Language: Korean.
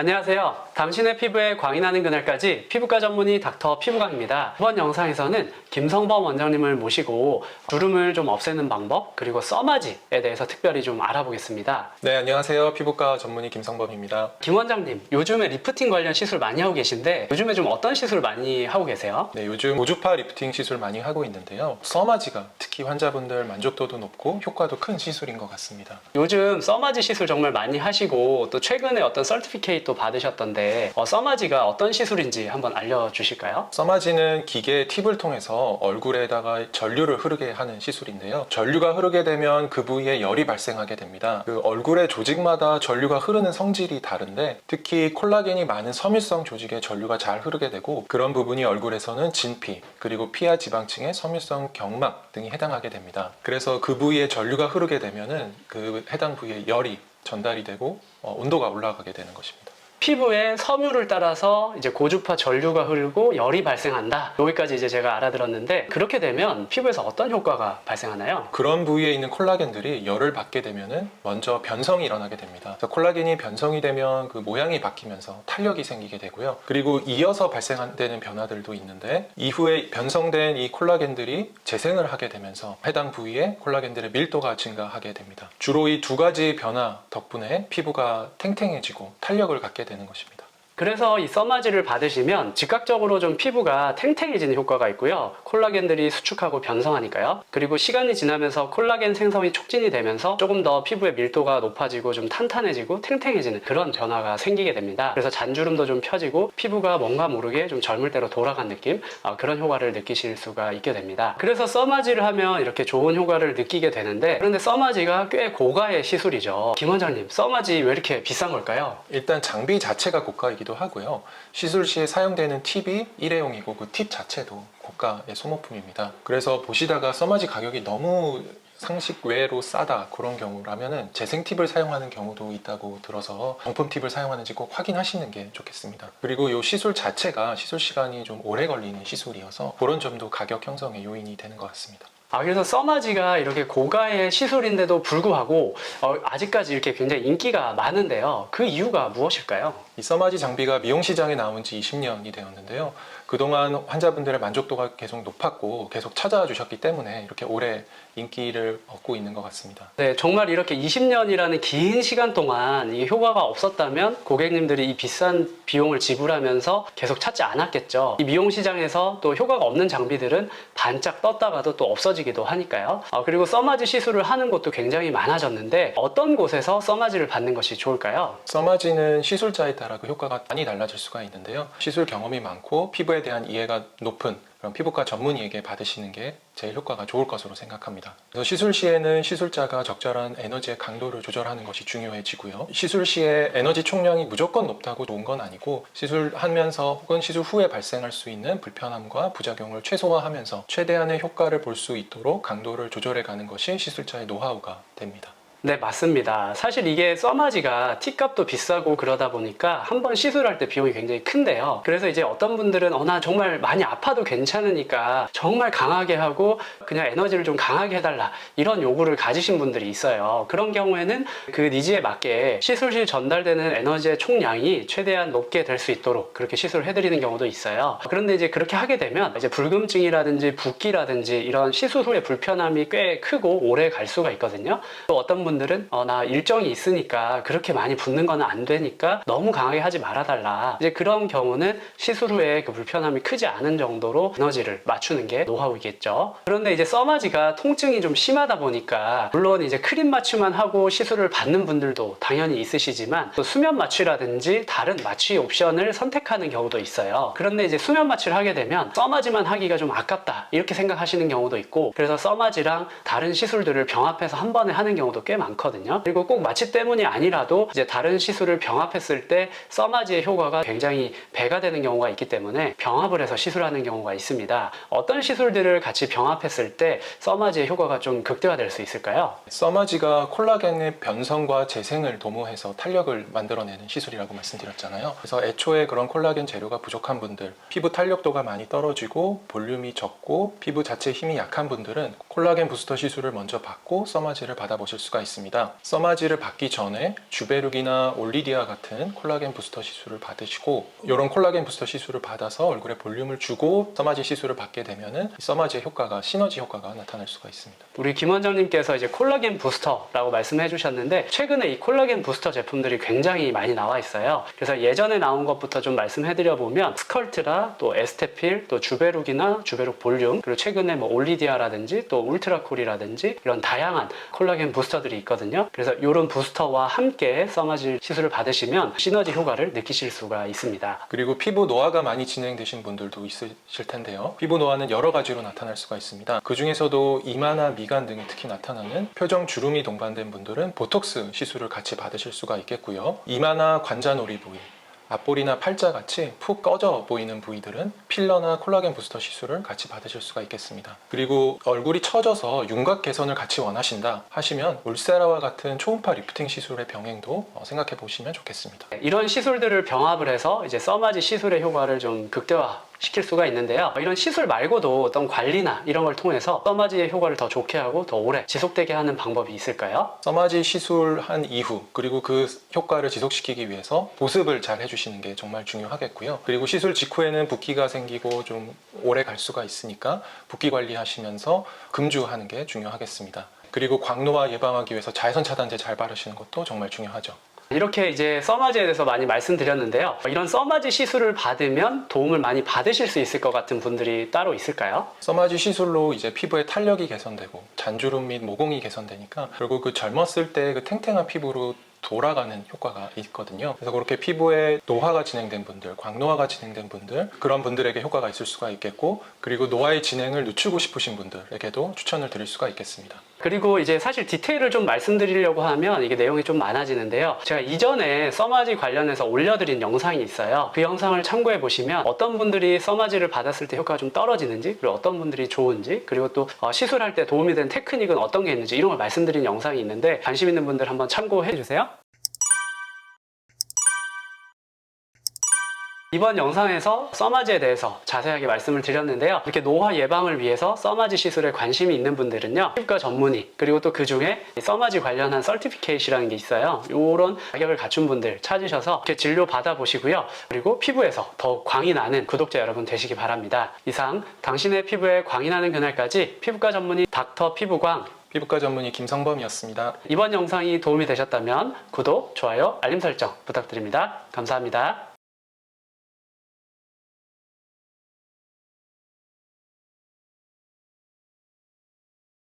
안녕하세요. 당신의 피부에 광이 나는 그날까지 피부과 전문의 닥터 피부광입니다. 이번 영상에서는 김성범 원장님을 모시고 주름을 좀 없애는 방법 그리고 써마지에 대해서 특별히 좀 알아보겠습니다. 네, 안녕하세요. 피부과 전문의 김성범입니다. 김 원장님, 요즘에 리프팅 관련 시술 많이 하고 계신데 요즘에 좀 어떤 시술 많이 하고 계세요? 네, 요즘 고주파 리프팅 시술 많이 하고 있는데요. 써마지가 특히 환자분들 만족도도 높고 효과도 큰 시술인 것 같습니다. 요즘 써마지 시술 정말 많이 하시고 또 최근에 어떤 서티피케이트도 받으셨던데 써마지가 어떤 시술인지 한번 알려주실까요? 써마지는 기계 팁을 통해서 얼굴에다가 전류를 흐르게 하는 시술인데요. 전류가 흐르게 되면 그 부위에 열이 발생하게 됩니다. 그 얼굴의 조직마다 전류가 흐르는 성질이 다른데 특히 콜라겐이 많은 섬유성 조직에 전류가 잘 흐르게 되고 그런 부분이 얼굴에서는 진피 그리고 피하 지방층의 섬유성 경막 등이 해당하게 됩니다. 그래서 그 부위에 전류가 흐르게 되면은 그 해당 부위에 열이 전달이 되고 온도가 올라가게 되는 것입니다. 피부에 섬유를 따라서 이제 고주파 전류가 흐르고 열이 발생한다. 여기까지 이제 제가 알아들었는데 그렇게 되면 피부에서 어떤 효과가 발생하나요? 그런 부위에 있는 콜라겐들이 열을 받게 되면은 먼저 변성이 일어나게 됩니다. 그래서 콜라겐이 변성이 되면 그 모양이 바뀌면서 탄력이 생기게 되고요. 그리고 이어서 발생되는 변화들도 있는데 이후에 변성된 이 콜라겐들이 재생을 하게 되면서 해당 부위에 콜라겐들의 밀도가 증가하게 됩니다. 주로 이 두 가지 변화 덕분에 피부가 탱탱해지고 탄력을 갖게 되는 것입니다. 그래서 이 써마지를 받으시면 즉각적으로 좀 피부가 탱탱해지는 효과가 있고요. 콜라겐들이 수축하고 변성하니까요. 그리고 시간이 지나면서 콜라겐 생성이 촉진이 되면서 조금 더 피부의 밀도가 높아지고 좀 탄탄해지고 탱탱해지는 그런 변화가 생기게 됩니다. 그래서 잔주름도 좀 펴지고 피부가 뭔가 모르게 좀 젊을 때로 돌아간 느낌 그런 효과를 느끼실 수가 있게 됩니다. 그래서 써마지를 하면 이렇게 좋은 효과를 느끼게 되는데 그런데 써마지가 꽤 고가의 시술이죠. 김 원장님, 써마지 왜 이렇게 비싼 걸까요? 일단 장비 자체가 고가이기도 하고요. 시술 시에 사용되는 팁이 일회용이고 그 팁 자체도 고가의 소모품입니다. 그래서 보시다가 써마지 가격이 너무 상식 외로 싸다 그런 경우라면은 재생 팁을 사용하는 경우도 있다고 들어서 정품 팁을 사용하는지 꼭 확인하시는 게 좋겠습니다. 그리고 이 시술 자체가 시술 시간이 좀 오래 걸리는 시술이어서 그런 점도 가격 형성의 요인이 되는 것 같습니다. 그래서 써마지가 이렇게 고가의 시술인데도 불구하고 아직까지 이렇게 굉장히 인기가 많은데요. 그 이유가 무엇일까요? 이 써마지 장비가 미용 시장에 나온 지 20년이 되었는데요. 그동안 환자분들의 만족도가 계속 높았고 계속 찾아와 주셨기 때문에 이렇게 오래 인기를 얻고 있는 것 같습니다. 네, 정말 이렇게 20년이라는 긴 시간 동안 이 효과가 없었다면 고객님들이 이 비싼 비용을 지불하면서 계속 찾지 않았겠죠. 이 미용 시장에서 또 효과가 없는 장비들은 반짝 떴다가도 또 없어지기도 하니까요. 그리고 써마지 시술을 하는 곳도 굉장히 많아졌는데 어떤 곳에서 써마지를 받는 것이 좋을까요? 써마지는 시술자에 따라 그 효과가 많이 달라질 수가 있는데요. 시술 경험이 많고 피부에 대한 이해가 높은 그런 피부과 전문의에게 받으시는 게 제일 효과가 좋을 것으로 생각합니다. 그래서 시술 시에는 시술자가 적절한 에너지의 강도를 조절하는 것이 중요해지고요. 시술 시에 에너지 총량이 무조건 높다고 좋은 건 아니고 시술하면서 혹은 시술 후에 발생할 수 있는 불편함과 부작용을 최소화하면서 최대한의 효과를 볼 수 있도록 강도를 조절해 가는 것이 시술자의 노하우가 됩니다. 네, 맞습니다. 사실 이게 써마지가 팁값도 비싸고 그러다 보니까 한번 시술할 때 비용이 굉장히 큰데요. 그래서 이제 어떤 분들은 나 정말 많이 아파도 괜찮으니까 정말 강하게 하고 그냥 에너지를 좀 강하게 해달라 이런 요구를 가지신 분들이 있어요. 그런 경우에는 그 니즈에 맞게 시술 시 전달되는 에너지의 총량이 최대한 높게 될 수 있도록 그렇게 시술을 해드리는 경우도 있어요. 그런데 이제 그렇게 하게 되면 이제 불금증이라든지 붓기라든지 이런 시술 후에 불편함이 꽤 크고 오래 갈 수가 있거든요. 또 어떤 분들은 나 일정이 있으니까 그렇게 많이 붓는 거는 안 되니까 너무 강하게 하지 말아달라. 이제 그런 경우는 시술 후에 그 불편함이 크지 않은 정도로 에너지를 맞추는 게 노하우이겠죠. 그런데 이제 써마지가 통증이 좀 심하다 보니까 물론 이제 크림 마취만 하고 시술을 받는 분들도 당연히 있으시지만 또 수면 마취라든지 다른 마취 옵션을 선택하는 경우도 있어요. 그런데 이제 수면 마취를 하게 되면 써마지만 하기가 좀 아깝다 이렇게 생각하시는 경우도 있고 그래서 써마지랑 다른 시술들을 병합해서 한 번에 하는 경우도 꽤 많거든요. 그리고 꼭 마취 때문이 아니라도 이제 다른 시술을 병합했을 때 써마지의 효과가 굉장히 배가 되는 경우가 있기 때문에 병합을 해서 시술하는 경우가 있습니다. 어떤 시술들을 같이 병합했을 때 써마지의 효과가 좀 극대화될 수 있을까요? 써마지가 콜라겐의 변성과 재생을 도모해서 탄력을 만들어내는 시술이라고 말씀드렸잖아요. 그래서 애초에 그런 콜라겐 재료가 부족한 분들, 피부 탄력도가 많이 떨어지고 볼륨이 적고 피부 자체 힘이 약한 분들은 콜라겐 부스터 시술을 먼저 받고 써마지를 받아보실 수가 있습니다. 있습니다. 써마지를 받기 전에 주베룩이나 올리디아 같은 콜라겐 부스터 시술을 받으시고, 이런 콜라겐 부스터 시술을 받아서 얼굴에 볼륨을 주고 써마지 시술을 받게 되면은 써마지의 효과가, 시너지 효과가 나타날 수가 있습니다. 우리 김 원장님께서 이제 콜라겐 부스터라고 말씀해 주셨는데, 최근에 이 콜라겐 부스터 제품들이 굉장히 많이 나와 있어요. 그래서 예전에 나온 것부터 좀 말씀해 드려보면 스컬트라, 또 에스테필, 또 주베룩이나 주베룩 볼륨, 그리고 최근에 뭐 올리디아라든지 또 울트라콜이라든지 이런 다양한 콜라겐 부스터들이 있거든요. 그래서 이런 부스터와 함께 써마지 시술을 받으시면 시너지 효과를 느끼실 수가 있습니다. 그리고 피부 노화가 많이 진행되신 분들도 있으실 텐데요. 피부 노화는 여러 가지로 나타날 수가 있습니다. 그 중에서도 이마나 미간 등이 특히 나타나는 표정 주름이 동반된 분들은 보톡스 시술을 같이 받으실 수가 있겠고요. 이마나 관자놀이 부위, 앞볼이나 팔자같이 푹 꺼져 보이는 부위들은 필러나 콜라겐 부스터 시술을 같이 받으실 수가 있겠습니다. 그리고 얼굴이 처져서 윤곽 개선을 같이 원하신다 하시면 울세라와 같은 초음파 리프팅 시술의 병행도 생각해 보시면 좋겠습니다. 이런 시술들을 병합을 해서 이제 써마지 시술의 효과를 좀 극대화 시킬 수가 있는데요. 이런 시술 말고도 어떤 관리나 이런 걸 통해서 써마지의 효과를 더 좋게 하고 더 오래 지속되게 하는 방법이 있을까요? 써마지 시술한 이후, 그리고 그 효과를 지속시키기 위해서 보습을 잘 해주시는 게 정말 중요하겠고요. 그리고 시술 직후에는 붓기가 생기고 좀 오래 갈 수가 있으니까 붓기 관리하시면서 금주하는 게 중요하겠습니다. 그리고 광노화 예방하기 위해서 자외선 차단제 잘 바르시는 것도 정말 중요하죠. 이렇게 이제 써마지에 대해서 많이 말씀드렸는데요. 이런 써마지 시술을 받으면 도움을 많이 받으실 수 있을 것 같은 분들이 따로 있을까요? 써마지 시술로 이제 피부의 탄력이 개선되고 잔주름 및 모공이 개선되니까 결국 그 젊었을 때 그 탱탱한 피부로 돌아가는 효과가 있거든요. 그래서 그렇게 피부에 노화가 진행된 분들, 광노화가 진행된 분들, 그런 분들에게 효과가 있을 수가 있겠고, 그리고 노화의 진행을 늦추고 싶으신 분들에게도 추천을 드릴 수가 있겠습니다. 그리고 이제 사실 디테일을 좀 말씀드리려고 하면 이게 내용이 좀 많아지는데요. 제가 이전에 써마지 관련해서 올려드린 영상이 있어요. 그 영상을 참고해 보시면 어떤 분들이 써마지를 받았을 때 효과가 좀 떨어지는지, 그리고 어떤 분들이 좋은지, 그리고 또 시술할 때 도움이 된 테크닉은 어떤 게 있는지 이런 걸 말씀드린 영상이 있는데 관심 있는 분들 한번 참고해 주세요. 이번 영상에서 써마지에 대해서 자세하게 말씀을 드렸는데요. 이렇게 노화 예방을 위해서 써마지 시술에 관심이 있는 분들은요, 피부과 전문의, 그리고 또 그 중에 써마지 관련한 서티피케이트라는 게 있어요. 이런 자격을 갖춘 분들 찾으셔서 이렇게 진료 받아보시고요. 그리고 피부에서 더욱 광이 나는 구독자 여러분 되시기 바랍니다. 이상 당신의 피부에 광이 나는 그날까지 피부과 전문의 닥터 피부광, 피부과 전문의 김성범이었습니다. 이번 영상이 도움이 되셨다면 구독, 좋아요, 알림 설정 부탁드립니다. 감사합니다.